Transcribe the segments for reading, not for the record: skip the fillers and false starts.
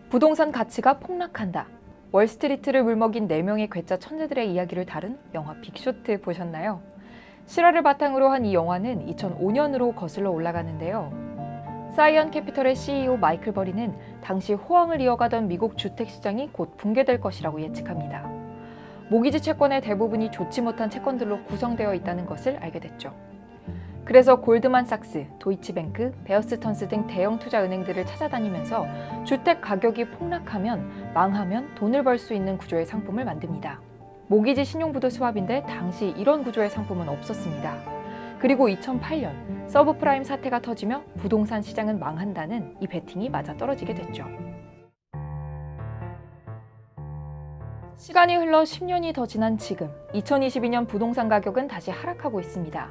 부동산 가치가 폭락한다. 월스트리트를 물먹인 4명의 괴짜 천재들의 이야기를 다룬 영화 빅쇼트 보셨나요? 실화를 바탕으로 한 이 영화는 2005년으로 거슬러 올라가는데요. 사이언 캐피털의 CEO 마이클 버리는 당시 호황을 이어가던 미국 주택 시장이 곧 붕괴될 것이라고 예측합니다. 모기지 채권의 대부분이 좋지 못한 채권들로 구성되어 있다는 것을 알게 됐죠. 그래서 골드만삭스, 도이치뱅크, 베어스턴스 등 대형 투자 은행들을 찾아다니면서 주택 가격이 폭락하면, 망하면 돈을 벌 수 있는 구조의 상품을 만듭니다. 모기지 신용부도 스왑인데 당시 이런 구조의 상품은 없었습니다. 그리고 2008년 서브프라임 사태가 터지며 부동산 시장은 망한다는 이 베팅이 맞아떨어지게 됐죠. 시간이 흘러 10년이 더 지난 지금, 2022년 부동산 가격은 다시 하락하고 있습니다.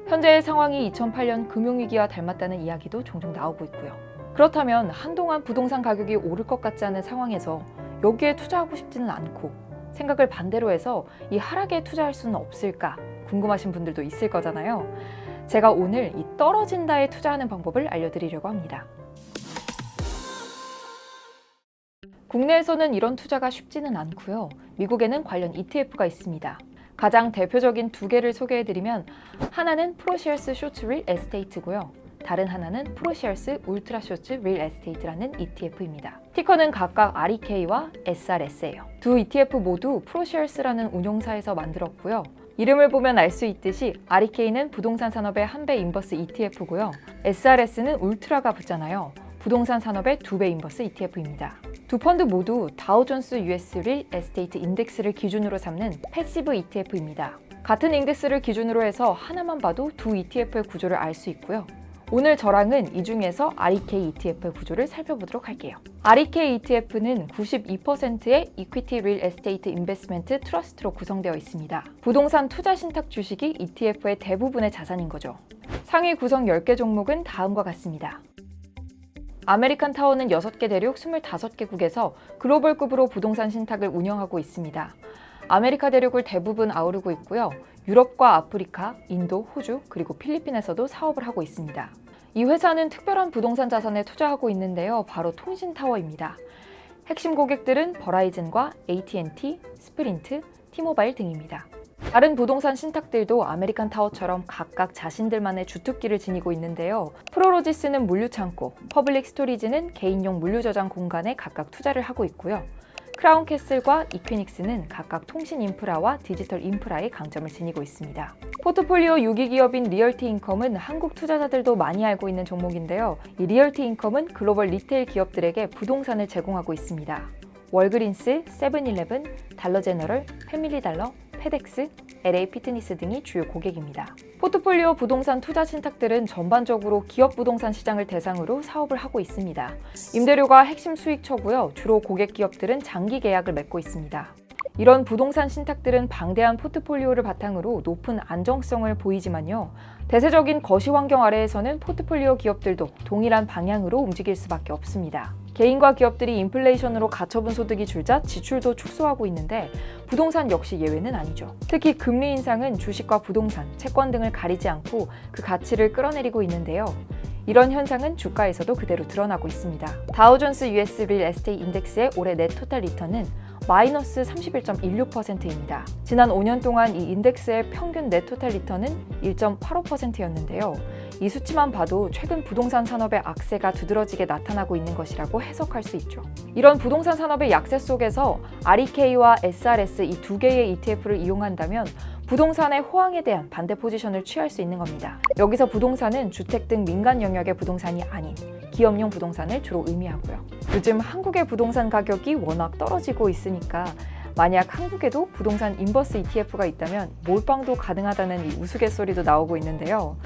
현재의 상황이 2008년 금융위기와 닮았다는 이야기도 종종 나오고 있고요. 그렇다면 한동안 부동산 가격이 오를 것 같지 않은 상황에서 여기에 투자하고 싶지는 않고 생각을 반대로 해서 이 하락에 투자할 수는 없을까 궁금하신 분들도 있을 거잖아요. 제가 오늘 이 떨어진다에 투자하는 방법을 알려드리려고 합니다. 국내에서는 이런 투자가 쉽지는 않고요. 미국에는 관련 ETF가 있습니다. 가장 대표적인 2개를 소개해드리면 하나는 프로시얼스 쇼츠 릴 에스테이트고요. 다른 하나는 프로시얼스 울트라 쇼츠 릴 에스테이트라는 ETF입니다. 티커는 각각 REK와 SRS예요. 두 ETF 모두 프로시얼스라는 운용사에서 만들었고요. 이름을 보면 알 수 있듯이 REK는 부동산 산업의 한 배 인버스 ETF고요. SRS는 울트라가 붙잖아요. 부동산 산업의 2배 인버스 ETF입니다. 두 펀드 모두 다우존스 US 릴 에스테이트 인덱스를 기준으로 삼는 패시브 ETF입니다. 같은 인덱스를 기준으로 해서 하나만 봐도 두 ETF의 구조를 알 수 있고요. 오늘 저랑은 이 중에서 REK ETF의 구조를 살펴보도록 할게요. REK ETF는 92%의 이퀴티 릴 에스테이트 인베스트먼트 트러스트로 구성되어 있습니다. 부동산 투자 신탁 주식이 ETF의 대부분의 자산인 거죠. 상위 구성 10개 종목은 다음과 같습니다. 아메리칸 타워는 6개 대륙 25개국에서 글로벌급으로 부동산 신탁을 운영하고 있습니다. 아메리카 대륙을 대부분 아우르고 있고요. 유럽과 아프리카, 인도, 호주, 그리고 필리핀에서도 사업을 하고 있습니다. 이 회사는 특별한 부동산 자산에 투자하고 있는데요. 바로 통신타워입니다. 핵심 고객들은 버라이즌과 AT&T, 스프린트, 티모바일 등입니다. 다른 부동산 신탁들도 아메리칸 타워처럼 각각 자신들만의 주특기를 지니고 있는데요. 프로로지스는 물류창고, 퍼블릭 스토리지는 개인용 물류저장 공간에 각각 투자를 하고 있고요. 크라운 캐슬과 이퀴닉스는 각각 통신 인프라와 디지털 인프라에 강점을 지니고 있습니다. 포트폴리오 6위 기업인 리얼티 인컴은 한국 투자자들도 많이 알고 있는 종목인데요. 이 리얼티 인컴은 글로벌 리테일 기업들에게 부동산을 제공하고 있습니다. 월그린스, 세븐일레븐, 달러제너럴, 패밀리달러, 페덱스, LA 피트니스 등이 주요 고객입니다. 포트폴리오 부동산 투자 신탁들은 전반적으로 기업 부동산 시장을 대상으로 사업을 하고 있습니다. 임대료가 핵심 수익처고요. 주로 고객 기업들은 장기 계약을 맺고 있습니다. 이런 부동산 신탁들은 방대한 포트폴리오를 바탕으로 높은 안정성을 보이지만요. 대세적인 거시 환경 아래에서는 포트폴리오 기업들도 동일한 방향으로 움직일 수밖에 없습니다. 개인과 기업들이 인플레이션으로 가처분 소득이 줄자 지출도 축소하고 있는데 부동산 역시 예외는 아니죠. 특히 금리 인상은 주식과 부동산, 채권 등을 가리지 않고 그 가치를 끌어내리고 있는데요. 이런 현상은 주가에서도 그대로 드러나고 있습니다. 다우존스 US 릴 에스테이트 인덱스의 올해 넷토탈 리턴은 마이너스 31.16%입니다. 지난 5년 동안 이 인덱스의 평균 넷토탈 리턴은 1.85%였는데요. 이 수치만 봐도 최근 부동산 산업의 악세가 두드러지게 나타나고 있는 것이라고 해석할 수 있죠. 이런 부동산 산업의 약세 속에서 REK와 SRS 이 2개의 ETF를 이용한다면 부동산의 호황에 대한 반대 포지션을 취할 수 있는 겁니다. 여기서 부동산은 주택 등 민간 영역의 부동산이 아닌 기업용 부동산을 주로 의미하고요. 요즘 한국의 부동산 가격이 워낙 떨어지고 있으니까 만약 한국에도 부동산 인버스 ETF가 있다면 몰빵도 가능하다는 이 우스갯소리도 나오고 있는데요.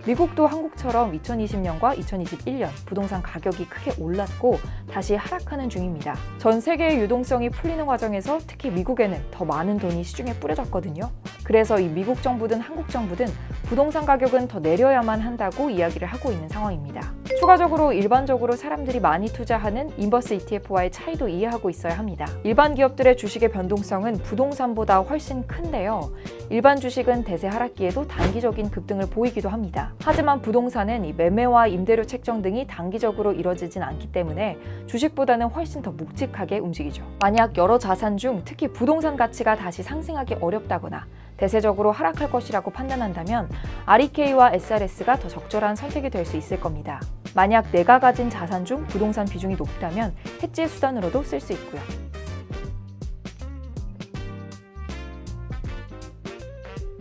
미국도 한국처럼 2020년과 2021년 부동산 가격이 크게 올랐고 다시 하락하는 중입니다. 전 세계의 유동성이 풀리는 과정에서 특히 미국에는 더 많은 돈이 시중에 뿌려졌거든요. 그래서 이 미국 정부든 한국 정부든 부동산 가격은 더 내려야만 한다고 이야기를 하고 있는 상황입니다. 추가적으로 일반적으로 사람들이 많이 투자하는 인버스 ETF와의 차이도 이해하고 있어야 합니다. 일반 기업들의 주식의 변동성은 부동산보다 훨씬 큰데요. 일반 주식은 대세 하락기에도 단기적인 급등을 보이기도 합니다. 하지만 부동산은 이 매매와 임대료 책정 등이 단기적으로 이뤄지진 않기 때문에 주식보다는 훨씬 더 묵직하게 움직이죠. 만약 여러 자산 중 특히 부동산 가치가 다시 상승하기 어렵다거나 대세적으로 하락할 것이라고 판단한다면 REK와 SRS가 더 적절한 선택이 될 수 있을 겁니다. 만약 내가 가진 자산 중 부동산 비중이 높다면 해지의 수단으로도 쓸 수 있고요.